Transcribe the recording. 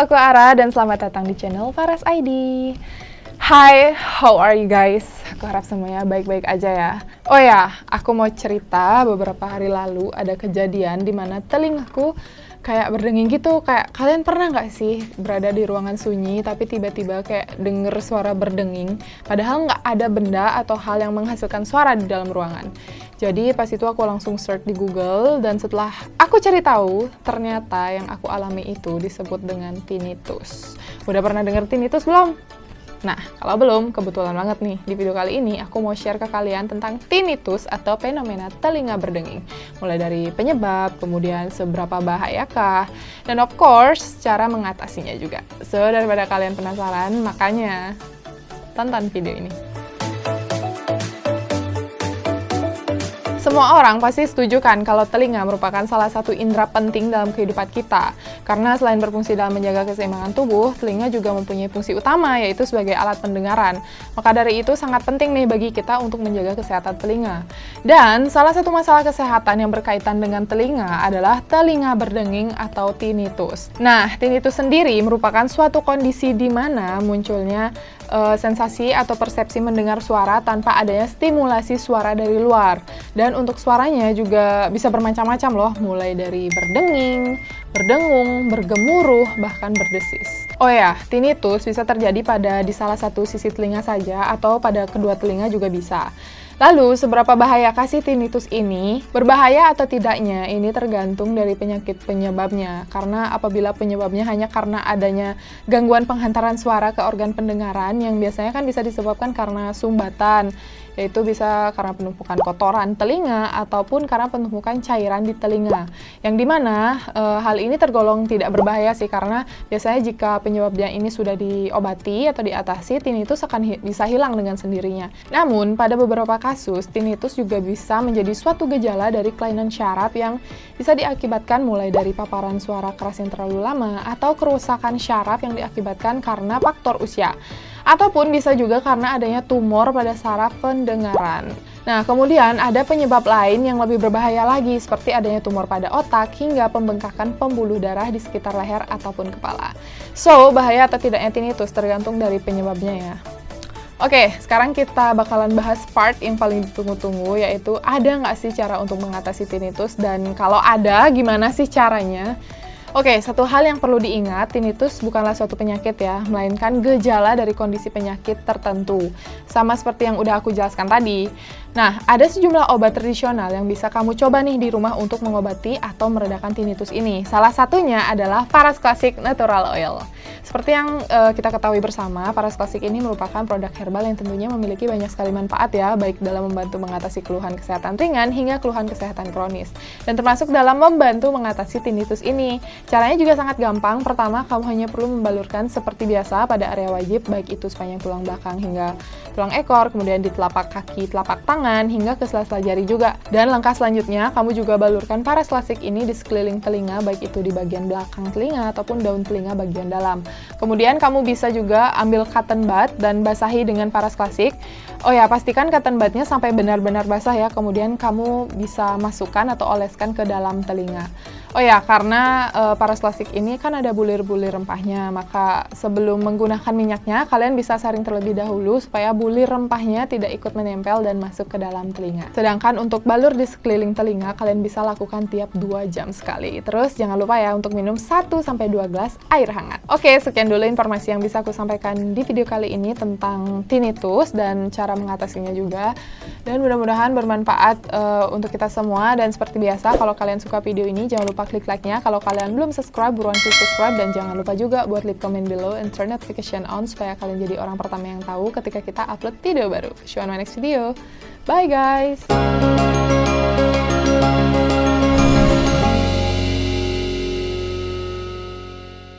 aku Ara dan selamat datang di channel Faras ID. Hai, how are you guys? Aku harap semuanya baik-baik aja ya. Oh ya, aku mau cerita beberapa hari lalu ada kejadian di mana telingaku kayak berdenging gitu. Kayak kalian pernah nggak sih berada di ruangan sunyi tapi tiba-tiba kayak denger suara berdenging padahal nggak ada benda atau hal yang menghasilkan suara di dalam ruangan. Jadi pas itu aku langsung search di Google dan setelah aku cari tahu ternyata yang aku alami itu disebut dengan tinnitus. Udah pernah denger tinnitus belum? Nah, kalau belum, kebetulan banget nih, di video kali ini aku mau share ke kalian tentang tinnitus atau fenomena telinga berdenging. Mulai dari penyebab, kemudian seberapa bahayakah, dan of course, cara mengatasinya juga. So, daripada kalian penasaran, makanya tonton video ini. Semua orang pasti setuju kan kalau telinga merupakan salah satu indera penting dalam kehidupan kita. Karena selain berfungsi dalam menjaga keseimbangan tubuh, telinga juga mempunyai fungsi utama yaitu sebagai alat pendengaran. Maka dari itu sangat penting nih bagi kita untuk menjaga kesehatan telinga. Dan salah satu masalah kesehatan yang berkaitan dengan telinga adalah telinga berdenging atau tinnitus. Nah, tinnitus sendiri merupakan suatu kondisi di mana munculnya sensasi atau persepsi mendengar suara tanpa adanya stimulasi suara dari luar. Dan untuk suaranya juga bisa bermacam-macam loh, mulai dari berdenging, berdengung, bergemuruh, bahkan berdesis. Oh ya, tinnitus bisa terjadi di salah satu sisi telinga saja atau pada kedua telinga juga bisa. Lalu, seberapa bahayakah sih tinnitus ini? Berbahaya atau tidaknya, ini tergantung dari penyakit penyebabnya. Karena apabila penyebabnya hanya karena adanya gangguan penghantaran suara ke organ pendengaran, yang biasanya kan bisa disebabkan karena sumbatan, yaitu bisa karena penumpukan kotoran telinga ataupun karena penumpukan cairan di telinga. Yang dimana hal ini tergolong tidak berbahaya sih, karena biasanya jika penyebabnya ini sudah diobati atau diatasi, tinnitus akan bisa hilang dengan sendirinya. Namun, pada beberapa kasus, tinnitus juga bisa menjadi suatu gejala dari kelainan syaraf yang bisa diakibatkan mulai dari paparan suara keras yang terlalu lama atau kerusakan syaraf yang diakibatkan karena faktor usia. Ataupun bisa juga karena adanya tumor pada saraf pendengaran. Nah, kemudian ada penyebab lain yang lebih berbahaya lagi, seperti adanya tumor pada otak hingga pembengkakan pembuluh darah di sekitar leher ataupun kepala. So, bahaya atau tidaknya tinnitus tergantung dari penyebabnya ya. Oke, sekarang kita bakalan bahas part yang paling ditunggu-tunggu, yaitu ada nggak sih cara untuk mengatasi tinnitus, dan kalau ada, gimana sih caranya? Oke, satu hal yang perlu diingat, tinnitus bukanlah suatu penyakit ya, melainkan gejala dari kondisi penyakit tertentu. Sama seperti yang udah aku jelaskan tadi. Nah, ada sejumlah obat tradisional yang bisa kamu coba nih di rumah untuk mengobati atau meredakan tinnitus ini. Salah satunya adalah Faras Classic Natural Oil. Seperti yang kita ketahui bersama, Faras Classic ini merupakan produk herbal yang tentunya memiliki banyak sekali manfaat ya, baik dalam membantu mengatasi keluhan kesehatan ringan hingga keluhan kesehatan kronis. Dan termasuk dalam membantu mengatasi tinnitus ini. Caranya juga sangat gampang. Pertama, kamu hanya perlu membalurkan seperti biasa pada area wajib, baik itu sepanjang tulang belakang hingga tulang ekor, kemudian di telapak kaki, telapak tangan, hingga ke sela-sela jari juga. Dan langkah selanjutnya, kamu juga balurkan Faras Classic ini di sekeliling telinga, baik itu di bagian belakang telinga ataupun daun telinga bagian dalam. Kemudian kamu bisa juga ambil cotton bud dan basahi dengan Faras Classic. Oh ya, pastikan cotton budnya sampai benar-benar basah ya, kemudian kamu bisa masukkan atau oleskan ke dalam telinga. Oh ya, karena Faras Classic ini kan ada bulir-bulir rempahnya, maka sebelum menggunakan minyaknya, kalian bisa saring terlebih dahulu supaya bulir rempahnya tidak ikut menempel dan masuk ke dalam telinga. Sedangkan untuk balur di sekeliling telinga, kalian bisa lakukan tiap 2 jam sekali. Terus jangan lupa ya untuk minum 1-2 gelas air hangat. Oke, sekian dulu informasi yang bisa aku sampaikan di video kali ini tentang tinnitus dan cara mengatasinya juga. Dan mudah-mudahan bermanfaat untuk kita semua. Dan seperti biasa, kalau kalian suka video ini, jangan lupa klik like-nya. Kalau kalian belum subscribe, buruan klik subscribe. Dan jangan lupa juga buat leave comment below and turn notification on supaya kalian jadi orang pertama yang tahu ketika kita upload video baru. See you on my next video. Bye guys!